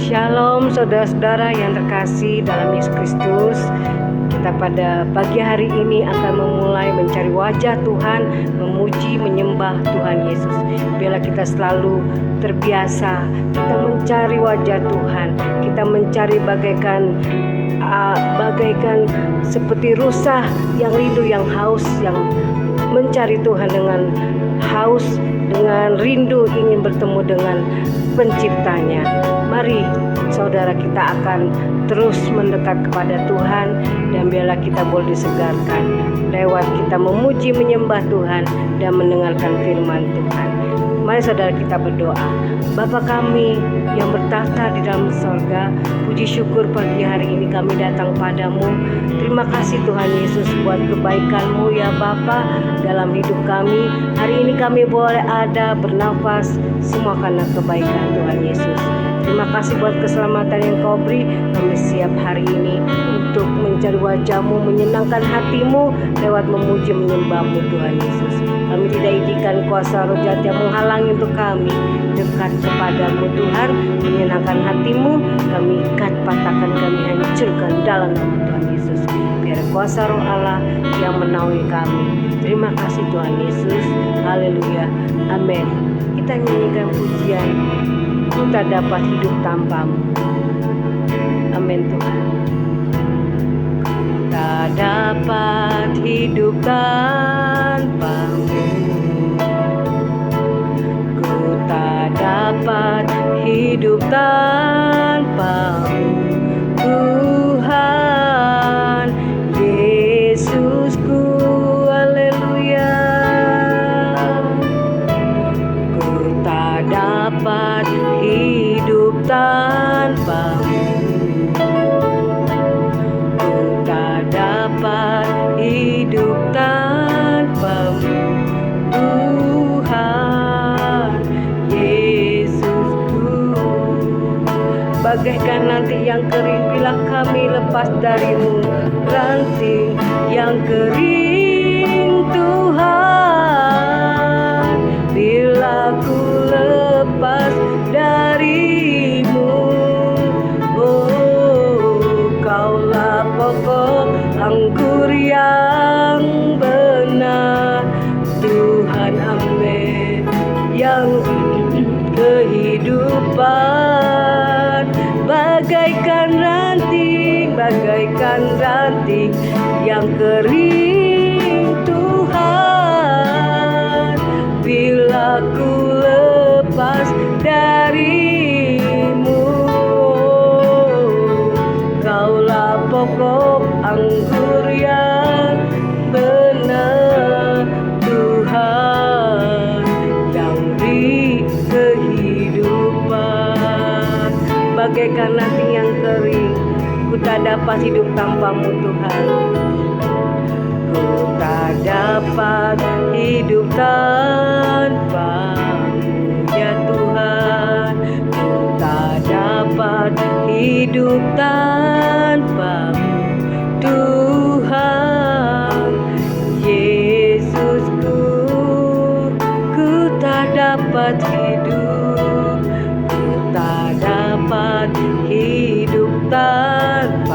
Shalom saudara-saudara yang terkasih dalam Yesus Kristus. Kita pada pagi hari ini akan memulai mencari wajah Tuhan, memuji, menyembah Tuhan Yesus. Biarlah kita selalu terbiasa, kita mencari wajah Tuhan, kita mencari bagaikan seperti rusa yang rindu, yang haus, yang mencari Tuhan dengan haus, dengan rindu ingin bertemu dengan penciptanya. Mari saudara, kita akan terus mendekat kepada Tuhan, dan biarlah kita boleh disegarkan lewat kita memuji, menyembah Tuhan dan mendengarkan firman Tuhan. Mari saudara, kita berdoa. Bapa kami yang bertahta di dalam sorga, puji syukur pagi hari ini kami datang padamu. Terima kasih Tuhan Yesus buat kebaikan-Mu ya Bapa dalam hidup kami. Hari ini kami boleh ada, bernafas, semua karena kebaikan Tuhan Yesus. Terima kasih buat keselamatan yang Kau beri. Kami siap hari ini untuk mencari wajah-Mu, menyenangkan hati-Mu lewat memuji, menyembah-Mu Tuhan Yesus. Kami tidak izinkan kuasa roh jahat yang menghalangi untuk kami dekat kepadamu Tuhan, menyenangkan hati-Mu. Kami ikat, patahkan, kami hancurkan dalam nama Tuhan Yesus. Biar kuasa roh Allah yang menaungi kami. Terima kasih Tuhan Yesus. Haleluya. Amin. Kita nyanyikan pujian, ku tak dapat hidup tanpamu. Amin Tuhan. Ku tak dapat hidup tanpamu. Ku tak dapat hidup tanpamu, Tuhan Yesusku. Haleluya. Ku tak dapat hidup tanpamu. Ku tak dapat hidup tanpamu, Tuhan Yesusku. Bagaikan ranting yang kering bila kami lepas darimu, ranting yang kering Tuhan, bila ku lepas darimu. Oh, Kaulah pokok anggur yang benar Tuhan, amin, yang kehidupan. Bagaikan ranting yang kering Tuhan, bila ku lepas darimu. Kaulah pokok anggur yang benar Tuhan, yang beri kehidupan. Bagaikan ranting yang kering, ku tak dapat hidup tanpamu Tuhan. Ku tak dapat hidup tanpamu ya Tuhan. Ku tak dapat hidup tanpamu, Tuhan Yesusku. Ku tak dapat hidup, ku tak dapat hidup tanpamu.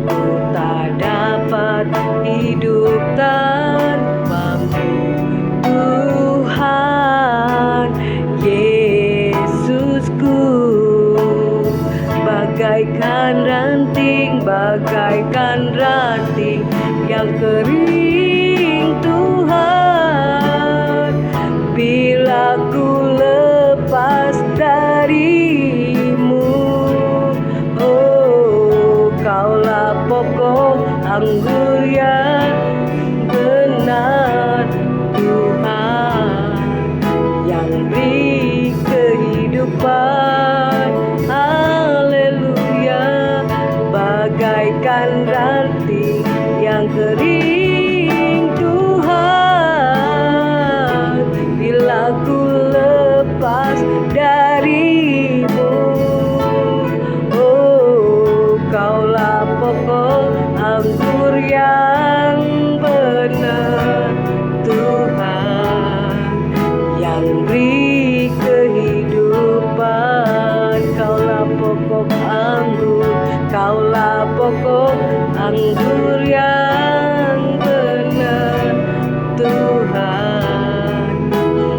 Ku tak dapat hidup tanpamu, Tuhan Yesusku. anggur yang benar, Tuhan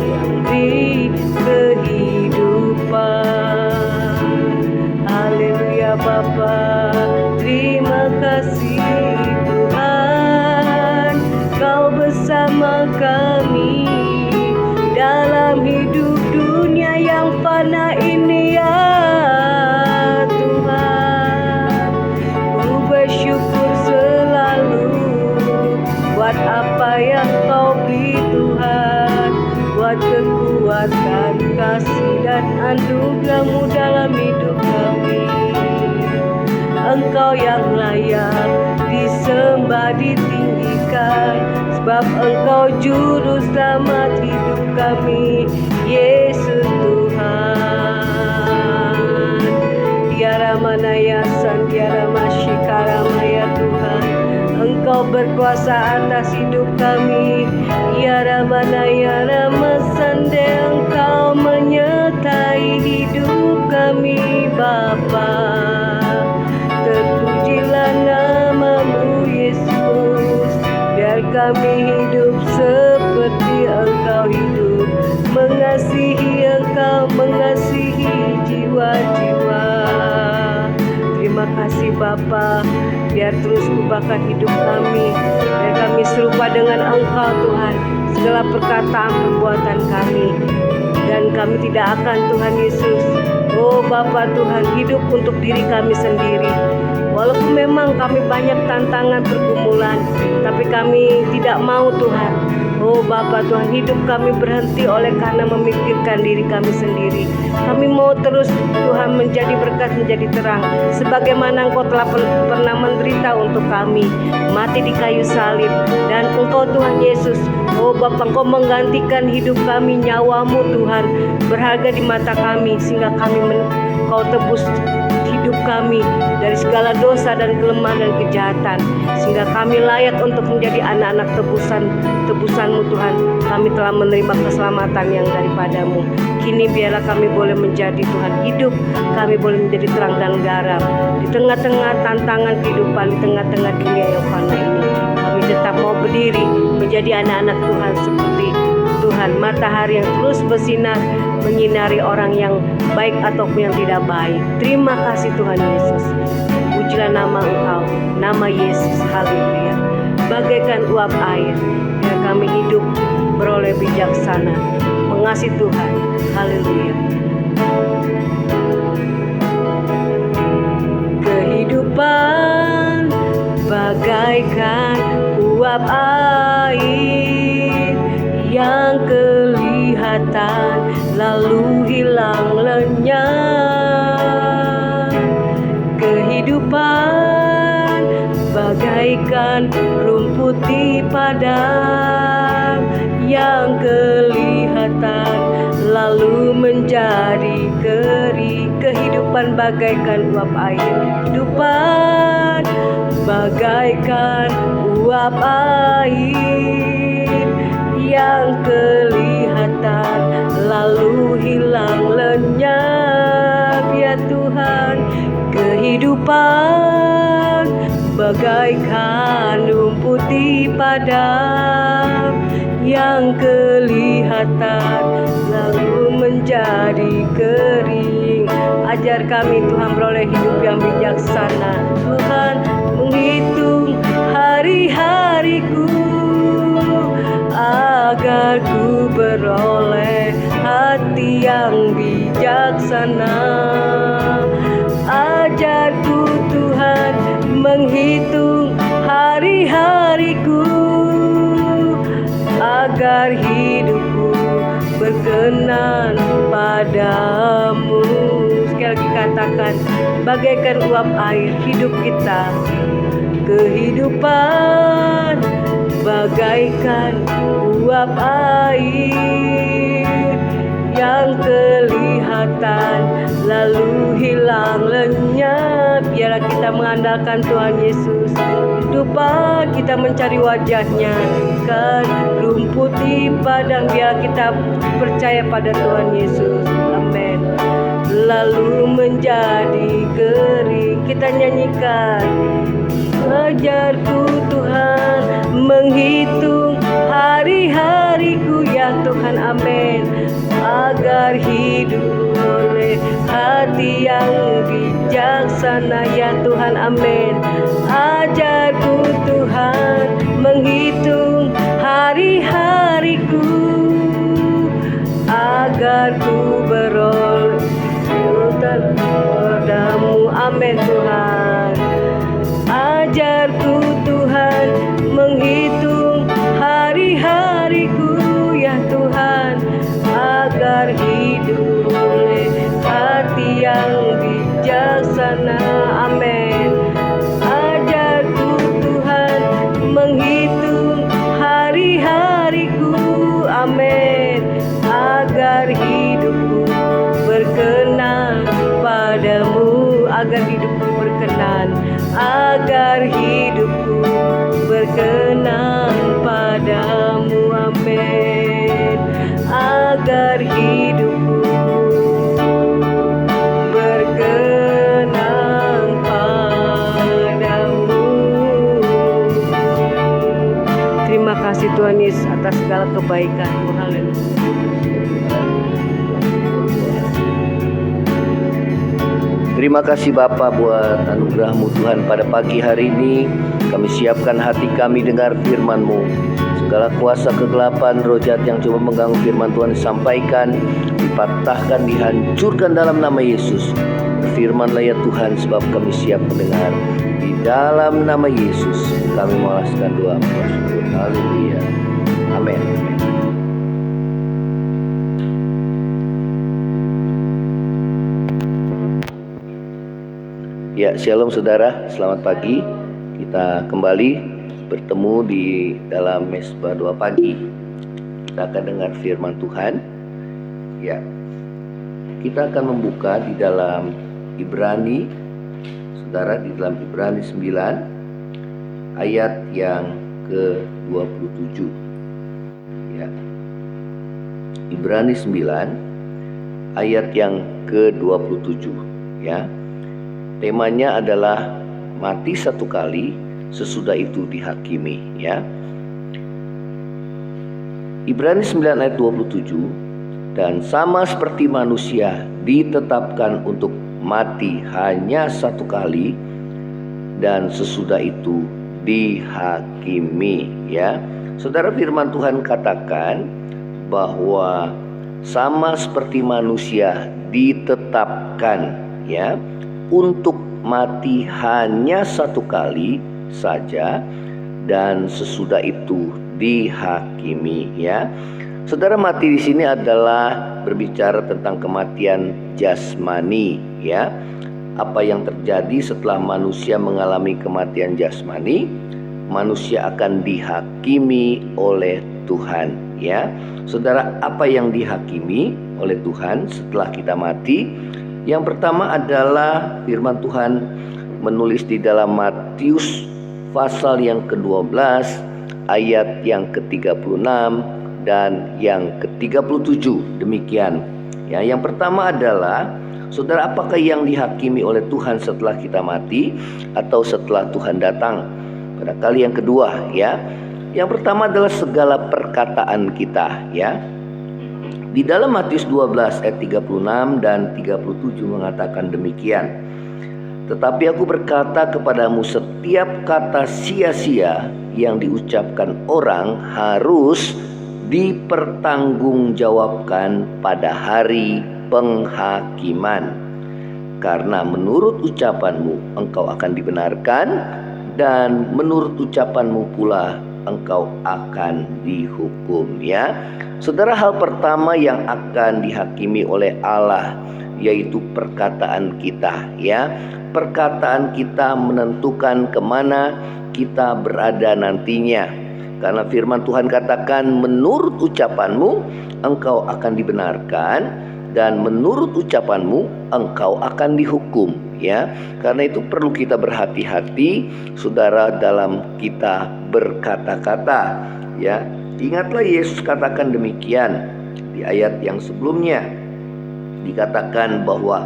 yang beri kehidupan. Haleluya Bapa, terima kasih Tuhan, Kau bersama kami dalam hidup dunia yang fana ini ya Tuhan. Ku bersyukur selalu buat apa yang Kau beri Tuhan, buat kekuatan, kasih dan anugerah-Mu dalam hidup kami. Engkau yang layak disembah, ditinggikan, sebab Engkau juru selamat hidup kami, Yesus Tuhan. Tiara manaya santiara masyikarama Tuhan, Engkau berkuasa atas hidup kami. Tiara manaya ramasande, Engkau menyertai hidup kami Bapa. Terpujilah nama-Mu Yesus, biar kami hidup seperti Engkau hidup, mengasihi Engkau, mengasihi jiwa-jiwa. Terima kasih Bapa, biar terus ubahkan hidup kami, biar kami serupa dengan Engkau Tuhan, segala perkataan perbuatan kami. Dan kami tidak akan Tuhan Yesus, oh Bapa Tuhan, hidup untuk diri kami sendiri. Walaupun memang kami banyak tantangan pergumulan, tapi kami tidak mau Tuhan, oh Bapa Tuhan, hidup kami berhenti oleh karena memikirkan diri kami sendiri. Kami mau terus Tuhan menjadi berkat, menjadi terang, sebagaimana Engkau telah pernah menderita untuk kami, mati di kayu salib. Dan Engkau Tuhan Yesus, oh Bapa, Engkau menggantikan hidup kami, nyawa-Mu Tuhan berharga di mata kami, sehingga Kau tebus hidup kami dari segala dosa dan kelemahan dan kejahatan, sehingga kami layak untuk menjadi anak-anak tebusan-Mu Tuhan. Kami telah menerima keselamatan yang daripada-Mu. Kini biarlah kami boleh menjadi Tuhan hidup, kami boleh menjadi terang dan garam di tengah-tengah tantangan kehidupan, di tengah-tengah dunia yang fana ini. Kami tetap mau berdiri menjadi anak-anak Tuhan seperti Tuhan, matahari yang terus bersinar menyinari orang yang baik ataupun yang tidak baik. Terima kasih Tuhan Yesus. Pujilah nama Engkau, nama Yesus. Haleluya. Bagaikan uap air, biar kami hidup beroleh bijaksana, mengasihi Tuhan. Haleluya. Kehidupan bagaikan uap air yang kelihatan lalu hilang lenyap. Kehidupan bagaikan rumput di padang yang kelihatan lalu menjadi kering. Kehidupan bagaikan uap air, kehidupan bagaikan uap air yang kelihatan lalu hilang lenyap. Ya Tuhan, kehidupan bagaikan rumput di padang yang kelihatan lalu menjadi kering. Ajar kami Tuhan beroleh hidup yang bijaksana. Tuhan, menghitung hari-hariku agar ku beroleh hati yang bijaksana. Ajarku Tuhan menghitung hari-hariku agar hidupku berkenan padamu. Sekali lagi katakan, bagaikan uap air hidup kita. Kehidupan bagaikan uap air yang kelihatan lalu hilang lenyap. Biarlah kita mengandalkan Tuhan Yesus. Kehidupan kita mencari wajah-Nya, kan rumput di padang. Biar kita percaya pada Tuhan Yesus. Amin. Lalu menjadi kering. Kita nyanyikan. Ajarku Tuhan menghitung hari-hariku ya Tuhan, amin. Agar hidup oleh hati yang bijaksana ya Tuhan, amin. Ajarku Tuhan menghitung hari-hariku agar ku beroleh padamu, amin Tuhan. Ajarku Tuhan menghitung hari-hariku ya Tuhan, agar hidup oleh hati yang bijaksana, amin. Ajarku Tuhan menghitung hari-hariku, amin. Agar hidupku berkenan padamu, agar hidupku berkenan, agar hidupku berkenan padamu, amin. Agar hidupku berkenan padamu. Terima kasih Tuhan Yesus atas segala kebaikan-Mu. Haleluya. Terima kasih Bapa buat anugerah-Mu Tuhan. Pada pagi hari ini kami siapkan hati kami dengar firman-Mu. Segala kuasa kegelapan, roh jahat yang coba mengganggu firman Tuhan disampaikan, dipatahkan, dihancurkan dalam nama Yesus. Firman-Lah ya Tuhan, sebab kami siap mendengar. Di dalam nama Yesus kami mengalaskan doa. Haleluya. Amin. Ya, shalom saudara, selamat pagi. Kita kembali bertemu di dalam Mesbah Doa Pagi. Kita akan dengar firman Tuhan. Ya, kita akan membuka di dalam Ibrani, saudara, di dalam Ibrani 9 ayat yang ke-27. Ya, Ibrani 9 ayat yang ke-27. Ya, temanya adalah mati satu kali, sesudah itu dihakimi. Ya, Ibrani 9 ayat 27. Dan sama seperti manusia ditetapkan untuk mati hanya satu kali, dan sesudah itu dihakimi. Ya, saudara, firman Tuhan katakan bahwa sama seperti manusia ditetapkan, ya, untuk mati hanya satu kali saja, dan sesudah itu dihakimi. Ya, saudara, mati di sini adalah berbicara tentang kematian jasmani. Ya, apa yang terjadi setelah manusia mengalami kematian jasmani, manusia akan dihakimi oleh Tuhan. Ya, saudara, apa yang dihakimi oleh Tuhan setelah kita mati? Yang pertama adalah firman Tuhan menulis di dalam Matius pasal yang ke-12 ayat yang ke-36 dan yang ke-37. Demikian. Ya, yang pertama adalah, saudara, apakah yang dihakimi oleh Tuhan setelah kita mati atau setelah Tuhan datang? Pada kali yang kedua, ya. Yang pertama adalah segala perkataan kita, ya. Di dalam Matius 12 ayat 36 dan 37 mengatakan demikian. Tetapi aku berkata kepadamu, setiap kata sia-sia yang diucapkan orang harus dipertanggungjawabkan pada hari penghakiman. Karena menurut ucapanmu engkau akan dibenarkan, dan menurut ucapanmu pula engkau akan dihukum. Ya, saudara, hal pertama yang akan dihakimi oleh Allah yaitu perkataan kita. Ya, perkataan kita menentukan kemana kita berada nantinya. Karena firman Tuhan katakan, menurut ucapanmu engkau akan dibenarkan, dan menurut ucapanmu engkau akan dihukum. Ya, karena itu perlu kita berhati-hati, saudara, dalam kita berkata-kata. Ya, ingatlah Yesus katakan demikian di ayat yang sebelumnya. Dikatakan bahwa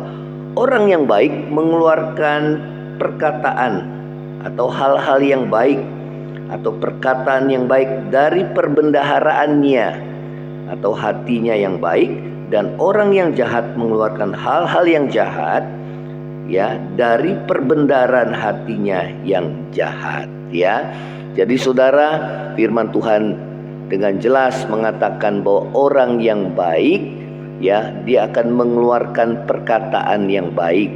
orang yang baik mengeluarkan perkataan atau hal-hal yang baik atau perkataan yang baik dari perbendaharaannya atau hatinya yang baik, dan orang yang jahat mengeluarkan hal-hal yang jahat ya dari perbendaharaan hatinya yang jahat ya. Jadi saudara, firman Tuhan dengan jelas mengatakan bahwa orang yang baik ya, dia akan mengeluarkan perkataan yang baik.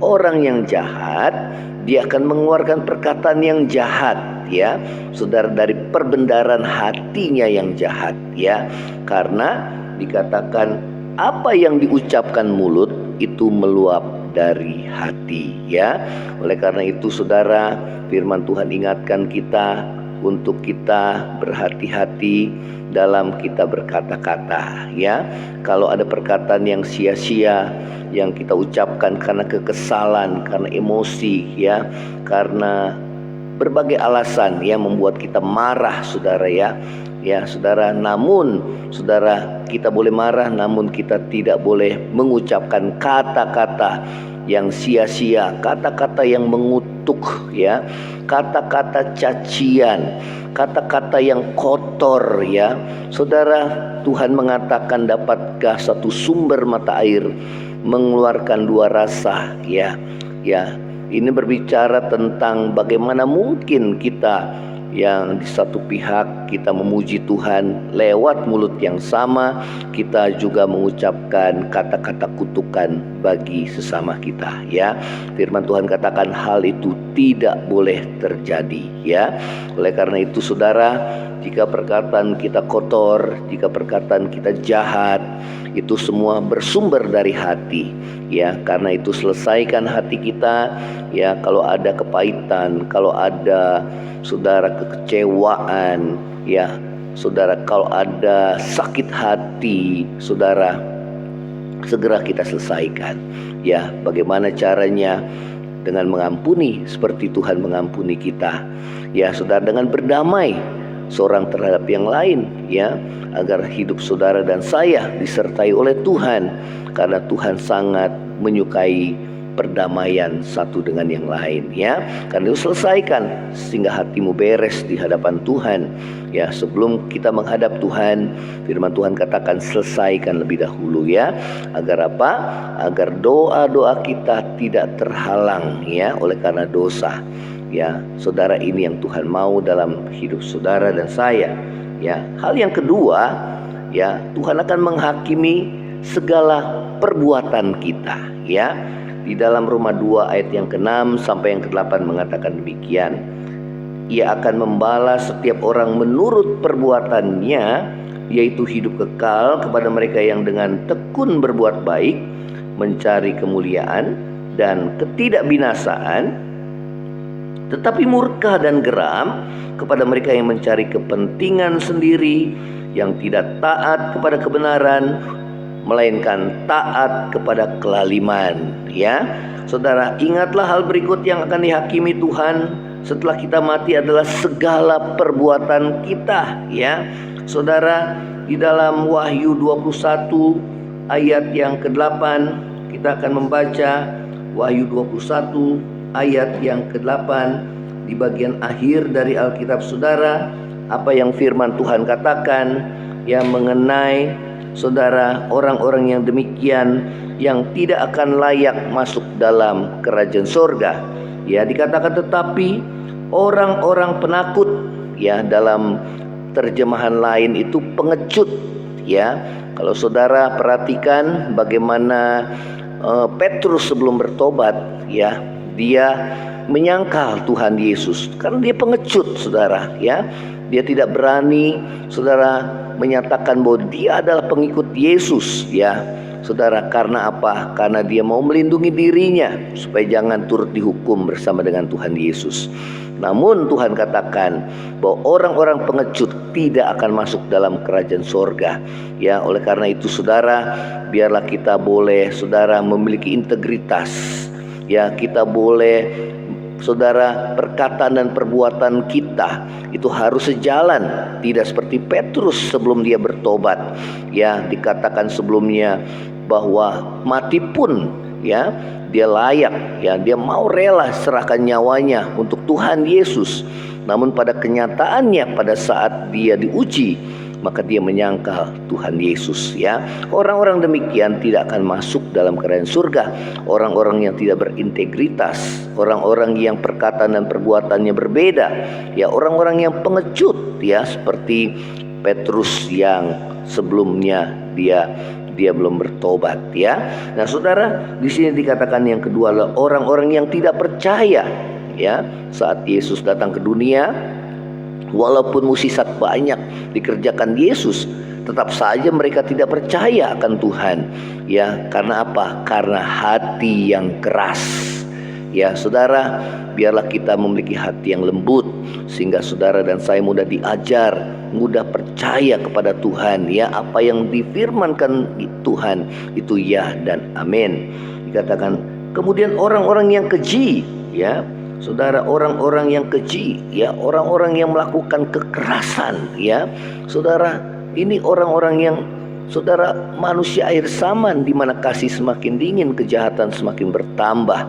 Orang yang jahat, dia akan mengeluarkan perkataan yang jahat ya. Saudara, dari perbendaharaan hatinya yang jahat ya. Karena dikatakan apa yang diucapkan mulut itu meluap dari hati ya. Oleh karena itu saudara, firman Tuhan ingatkan kita untuk kita berhati-hati dalam kita berkata-kata ya. Kalau ada perkataan yang sia-sia yang kita ucapkan karena kekesalan, karena emosi ya, karena berbagai alasan yang membuat kita marah saudara ya. Ya saudara, namun saudara, kita boleh marah namun kita tidak boleh mengucapkan kata-kata yang sia-sia, kata-kata yang mengutuk ya, kata-kata cacian, kata-kata yang kotor ya. Saudara, Tuhan mengatakan, dapatkah satu sumber mata air mengeluarkan dua rasa ya. Ya, ini berbicara tentang bagaimana mungkin kita yang di satu pihak kita memuji Tuhan lewat mulut yang sama, kita juga mengucapkan kata-kata kutukan bagi sesama kita ya. Firman Tuhan katakan hal itu tidak boleh terjadi ya. Oleh karena itu saudara, jika perkataan kita kotor, jika perkataan kita jahat, itu semua bersumber dari hati ya. Karena itu selesaikan hati kita ya. Kalau ada kepahitan, kalau ada saudara kekecewaan ya, saudara kalau ada sakit hati, saudara segera kita selesaikan ya. Bagaimana caranya? Dengan mengampuni seperti Tuhan mengampuni kita ya saudara, dengan berdamai seorang terhadap yang lain ya, agar hidup saudara dan saya disertai oleh Tuhan, karena Tuhan sangat menyukai perdamaian satu dengan yang lain ya. Karena itu selesaikan sehingga hatimu beres di hadapan Tuhan ya. Sebelum kita menghadap Tuhan, firman Tuhan katakan selesaikan lebih dahulu ya. Agar apa? Agar doa-doa kita tidak terhalang ya oleh karena dosa ya. Saudara, ini yang Tuhan mau dalam hidup saudara dan saya ya. Hal yang kedua ya, Tuhan akan menghakimi segala perbuatan kita ya. Di dalam Roma 2 ayat yang ke-6 sampai yang ke-8 mengatakan demikian. Ia akan membalas setiap orang menurut perbuatannya, yaitu hidup kekal kepada mereka yang dengan tekun berbuat baik, mencari kemuliaan dan ketidakbinasaan, tetapi murka dan geram kepada mereka yang mencari kepentingan sendiri, yang tidak taat kepada kebenaran, melainkan taat kepada kelaliman ya. Saudara, ingatlah hal berikut yang akan dihakimi Tuhan setelah kita mati adalah segala perbuatan kita ya. Saudara, di dalam Wahyu 21 ayat yang ke-8 kita akan membaca Wahyu 21 ayat yang ke-8 di bagian akhir dari Alkitab saudara, apa yang firman Tuhan katakan yang mengenai saudara, orang-orang yang demikian yang tidak akan layak masuk dalam kerajaan sorga ya. Dikatakan tetapi orang-orang penakut ya, dalam terjemahan lain itu pengecut ya. Kalau saudara perhatikan bagaimana Petrus sebelum bertobat ya, dia menyangkal Tuhan Yesus karena dia pengecut saudara ya. Dia tidak berani saudara menyatakan bahwa dia adalah pengikut Yesus ya saudara. Karena apa? Karena dia mau melindungi dirinya supaya jangan turut dihukum bersama dengan Tuhan Yesus. Namun Tuhan katakan bahwa orang-orang pengecut tidak akan masuk dalam kerajaan sorga ya. Oleh karena itu saudara, biarlah kita boleh saudara memiliki integritas ya. Kita boleh saudara, perkataan dan perbuatan kita itu harus sejalan, tidak seperti Petrus sebelum dia bertobat ya. Dikatakan sebelumnya bahwa mati pun ya, dia layak, ya, dia mau rela serahkan nyawanya untuk Tuhan Yesus. Namun pada kenyataannya pada saat dia diuji, maka dia menyangkal Tuhan Yesus, ya. Orang-orang demikian tidak akan masuk dalam kerajaan surga. Orang-orang yang tidak berintegritas, orang-orang yang perkataan dan perbuatannya berbeda, ya, orang-orang yang pengecut, ya, seperti Petrus yang sebelumnya dia belum bertobat, ya. Nah, saudara, di sini dikatakan yang kedua adalah orang-orang yang tidak percaya, ya. Saat Yesus datang ke dunia, walaupun mukjizat banyak dikerjakan Yesus, tetap saja mereka tidak percaya akan Tuhan, ya. Karena apa? Karena hati yang keras. Ya, saudara, biarlah kita memiliki hati yang lembut, sehingga saudara dan saya mudah diajar, mudah percaya kepada Tuhan, ya. Apa yang difirmankan Tuhan itu ya dan amin. Dikatakan kemudian orang-orang yang keji, ya. Saudara, orang-orang yang keji, ya, orang-orang yang melakukan kekerasan, ya. Saudara, ini orang-orang yang, saudara, manusia air zaman, di mana kasih semakin dingin, kejahatan semakin bertambah.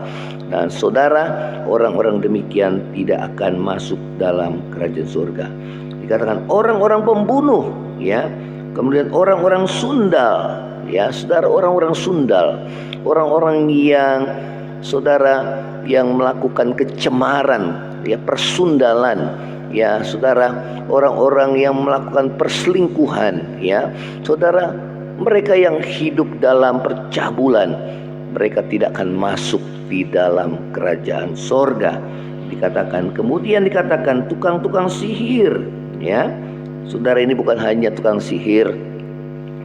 Dan saudara, orang-orang demikian tidak akan masuk dalam kerajaan surga. Dikatakan orang-orang pembunuh, ya. Kemudian orang-orang sundal, ya, saudara, orang-orang sundal, orang-orang yang, saudara, yang melakukan kecemaran, ya, persundalan, ya, saudara, orang-orang yang melakukan perselingkuhan, ya, saudara, mereka yang hidup dalam percabulan, mereka tidak akan masuk di dalam kerajaan sorga. Dikatakan kemudian dikatakan tukang-tukang sihir, ya, saudara, ini bukan hanya tukang sihir,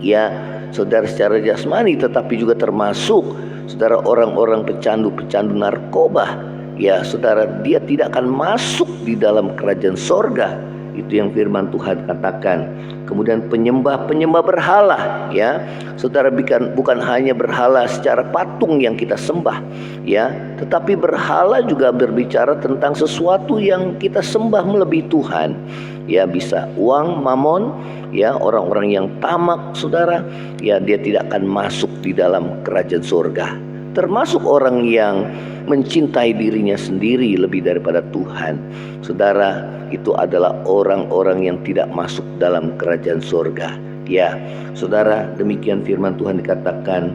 ya, saudara, secara jasmani, tetapi juga termasuk, saudara, orang-orang pecandu-pecandu narkoba, ya, saudara, dia tidak akan masuk di dalam kerajaan sorga. Itu yang firman Tuhan katakan. Kemudian penyembah-penyembah berhala, ya, saudara, bukan hanya berhala secara patung yang kita sembah, ya, tetapi berhala juga berbicara tentang sesuatu yang kita sembah melebihi Tuhan, ya, bisa uang, mamon, ya, orang-orang yang tamak, saudara, ya, dia tidak akan masuk di dalam kerajaan surga. Termasuk orang yang mencintai dirinya sendiri lebih daripada Tuhan, saudara, itu adalah orang-orang yang tidak masuk dalam kerajaan surga, ya. Saudara, demikian firman Tuhan dikatakan,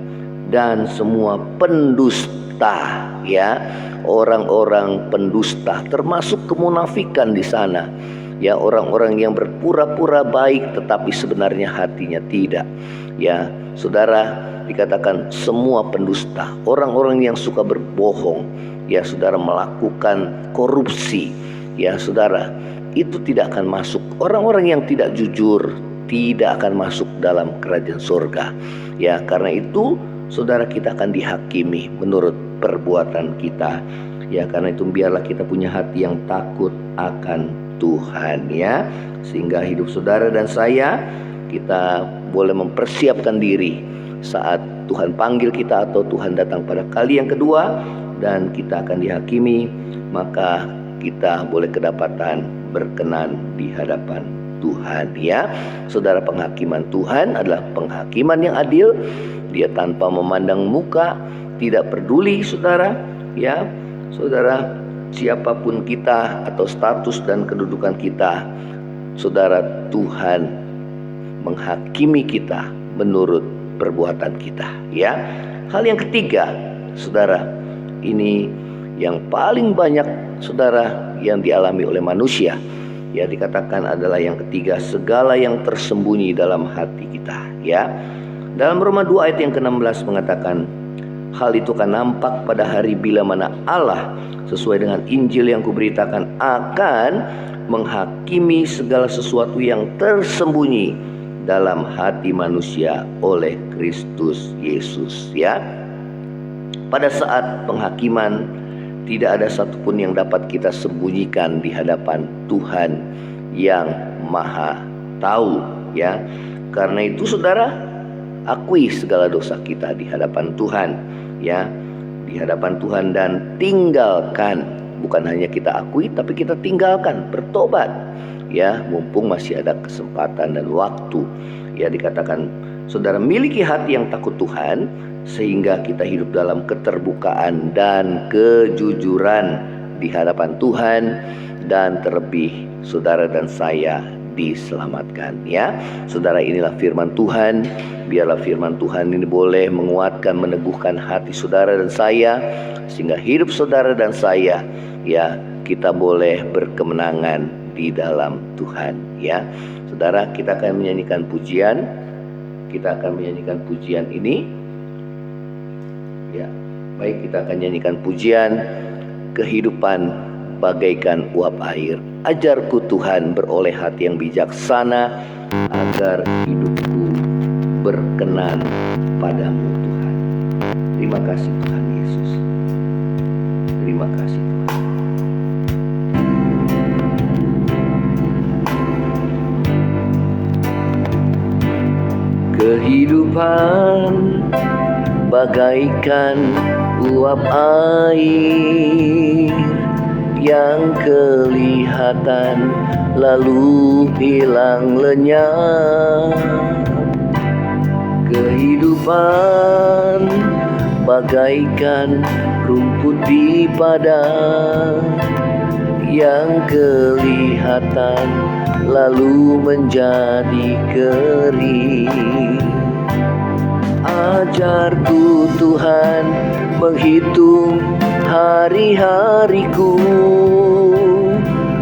dan semua pendusta, ya, orang-orang pendusta, termasuk kemunafikan di sana, ya, orang-orang yang berpura-pura baik tetapi sebenarnya hatinya tidak, ya, saudara, dikatakan semua pendusta, orang-orang yang suka berbohong, ya, saudara, melakukan korupsi, ya, saudara, itu tidak akan masuk. Orang-orang yang tidak jujur tidak akan masuk dalam kerajaan surga, ya. Karena itu, saudara, kita akan dihakimi menurut perbuatan kita, ya. Karena itu biarlah kita punya hati yang takut akan Tuhan, ya, sehingga hidup saudara dan saya, kita boleh mempersiapkan diri saat Tuhan panggil kita atau Tuhan datang pada kali yang kedua, dan kita akan dihakimi, maka kita boleh kedapatan berkenan di hadapan Tuhan, ya. Saudara, penghakiman Tuhan adalah penghakiman yang adil. Dia tanpa memandang muka, tidak peduli, saudara, ya, saudara, siapapun kita atau status dan kedudukan kita, saudara, Tuhan menghakimi kita menurut perbuatan kita, ya. Hal yang ketiga, saudara, ini yang paling banyak, saudara, yang dialami oleh manusia, ya, dikatakan adalah yang ketiga, segala yang tersembunyi dalam hati kita, ya. Dalam Roma 2 ayat yang ke-16 mengatakan, hal itu akan nampak pada hari bila mana Allah sesuai dengan Injil yang kuberitakan akan menghakimi segala sesuatu yang tersembunyi dalam hati manusia oleh Kristus Yesus, ya. Pada saat penghakiman, tidak ada satupun yang dapat kita sembunyikan di hadapan Tuhan yang Maha Tahu, ya. Karena itu, saudara, akui segala dosa kita di hadapan Tuhan, ya, di hadapan Tuhan, dan tinggalkan. Bukan hanya kita akui, tapi kita tinggalkan, bertobat, ya, mumpung masih ada kesempatan dan waktu, ya. Dikatakan saudara miliki hati yang takut Tuhan, sehingga kita hidup dalam keterbukaan dan kejujuran di hadapan Tuhan, dan terlebih saudara dan saya diselamatkan. Ya, saudara, inilah firman Tuhan. Biarlah firman Tuhan ini boleh menguatkan, meneguhkan hati saudara dan saya, sehingga hidup saudara dan saya, ya, kita boleh berkemenangan di dalam Tuhan. Ya, saudara, kita akan menyanyikan pujian. Kita akan menyanyikan pujian ini. Ya, baik, kita akan nyanyikan pujian kehidupan bagaikan uap air. Ajarku Tuhan beroleh hati yang bijaksana, agar hidupku berkenan padamu Tuhan. Terima kasih Tuhan Yesus. Terima kasih Tuhan. Kehidupan bagaikan uap air yang kelihatan lalu hilang lenyap. Kehidupan bagaikan rumput di padang yang kelihatan lalu menjadi kering. Ajarku Tuhan menghitung hari-hariku,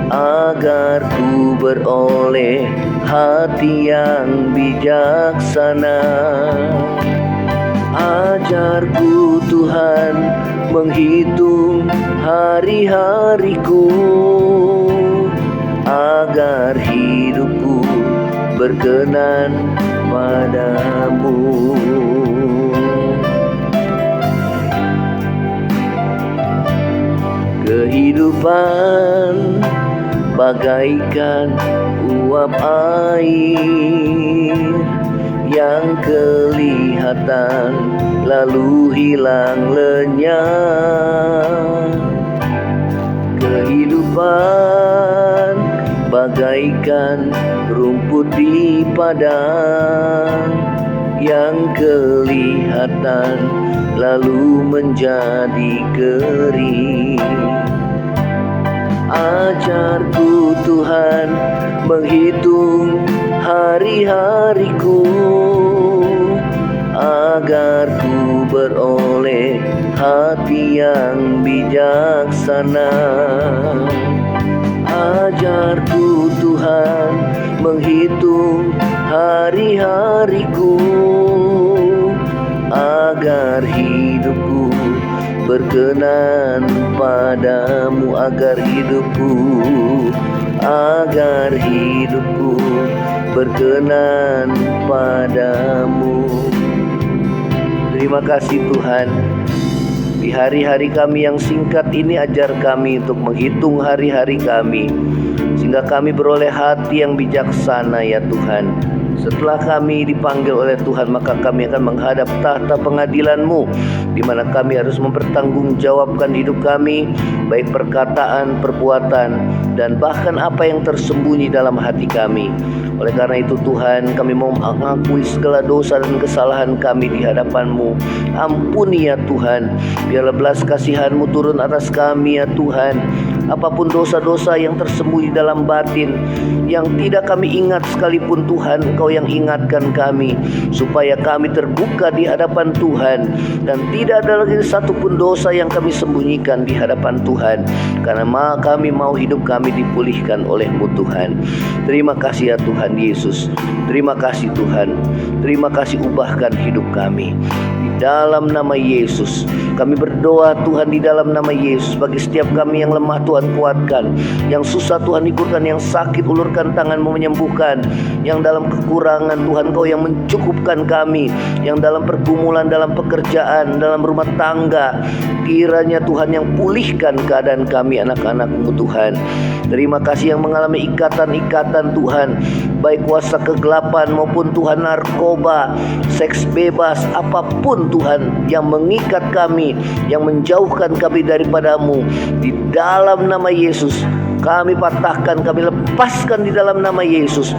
agar ku beroleh hati yang bijaksana. Ajarku Tuhan menghitung hari-hariku, agar hidupku berkenan padamu. Kehidupan bagaikan uap air yang kelihatan lalu hilang lenyap. Kehidupan bagaikan rumput di padang yang kelihatan lalu menjadi kering. Ajarku Tuhan menghitung hari-hariku, agar ku beroleh hati yang bijaksana. Ajarku Tuhan menghitung hari-hariku, agar hidupku berkenan padamu. Agar hidupku berkenan padamu. Terima kasih Tuhan. Di hari-hari kami yang singkat ini, ajar kami untuk menghitung hari-hari kami, sehingga kami beroleh hati yang bijaksana ya Tuhan. Setelah kami dipanggil oleh Tuhan, maka kami akan menghadap tahta pengadilan-Mu, di mana kami harus mempertanggungjawabkan hidup kami, baik perkataan, perbuatan, dan bahkan apa yang tersembunyi dalam hati kami. Oleh karena itu Tuhan, kami mau mengakui segala dosa dan kesalahan kami di hadapan-Mu. Ampuni ya Tuhan, biarlah belas kasihan-Mu turun atas kami ya Tuhan. Apapun dosa-dosa yang tersembunyi dalam batin, yang tidak kami ingat sekalipun Tuhan, Engkau yang ingatkan kami, supaya kami terbuka di hadapan Tuhan, dan tidak ada lagi satupun dosa yang kami sembunyikan di hadapan Tuhan, karena kami mau hidup kami dipulihkan oleh-Mu Tuhan. Terima kasih ya Tuhan Yesus. Terima kasih Tuhan. Terima kasih, ubahkan hidup kami. Di dalam nama Yesus kami berdoa Tuhan, di dalam nama Yesus. Bagi setiap kami yang lemah Tuhan kuatkan, yang susah Tuhan hiburkan, yang sakit ulurkan tangan-Mu menyembuhkan, yang dalam kekurangan Tuhan Kau yang mencukupkan kami, yang dalam pergumulan, dalam pekerjaan, dalam rumah tangga, kiranya Tuhan yang pulihkan keadaan kami anak-anak-Mu Tuhan. Terima kasih yang mengalami ikatan-ikatan Tuhan, baik kuasa kegelapan maupun Tuhan narkoba, seks bebas, apapun Tuhan yang mengikat kami, yang menjauhkan kami daripada-Mu. Di dalam nama Yesus kami patahkan, kami lepaskan di dalam nama Yesus.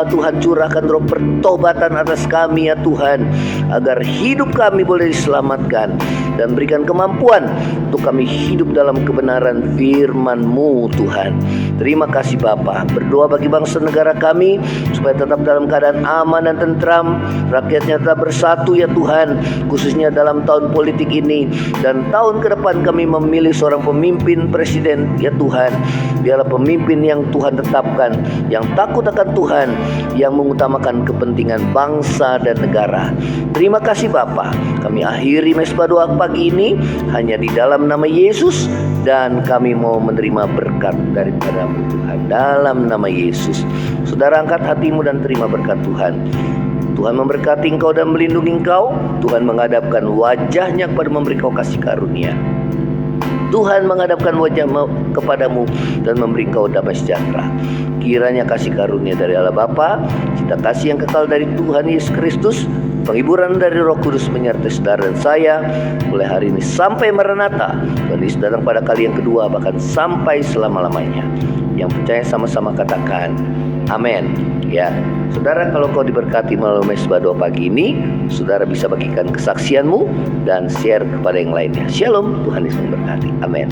Tuhan curahkan roh pertobatan atas kami ya Tuhan, agar hidup kami boleh diselamatkan dan berikan kemampuan untuk kami hidup dalam kebenaran firman-Mu Tuhan. Terima kasih Bapa. Berdoa bagi bangsa negara kami supaya tetap dalam keadaan aman dan tentram, rakyatnya tetap bersatu ya Tuhan, khususnya dalam tahun politik ini dan tahun ke depan. Kami memilih seorang pemimpin presiden ya Tuhan. Biarlah pemimpin yang Tuhan tetapkan, yang takut akan Tuhan, yang mengutamakan kepentingan bangsa dan negara. Terima kasih Bapa. Kami akhiri mesbah doa pagi ini hanya di dalam nama Yesus, dan kami mau menerima berkat daripada-Mu Tuhan dalam nama Yesus. Saudara, angkat hatimu dan terima berkat Tuhan. Tuhan memberkati engkau dan melindungi engkau. Tuhan menghadapkan wajahnya kepada memberi kau kasih karunia. Tuhan menghadapkan wajah kepadamu dan memberi engkau damai sejahtera. Kiranya kasih karunia dari Allah Bapa, cinta kasih yang kekal dari Tuhan Yesus Kristus, penghiburan dari Roh Kudus menyertai saudara dan saya mulai hari ini sampai Maranatha. Tuhan Yesus datang pada kali yang kedua, bahkan sampai selama-lamanya. Yang percaya sama-sama katakan amin. Ya, saudara, kalau kau diberkati melalui mesbah doa pagi ini, saudara bisa bagikan kesaksianmu dan share kepada yang lainnya. Shalom, Tuhan Yesus memberkati. Amin.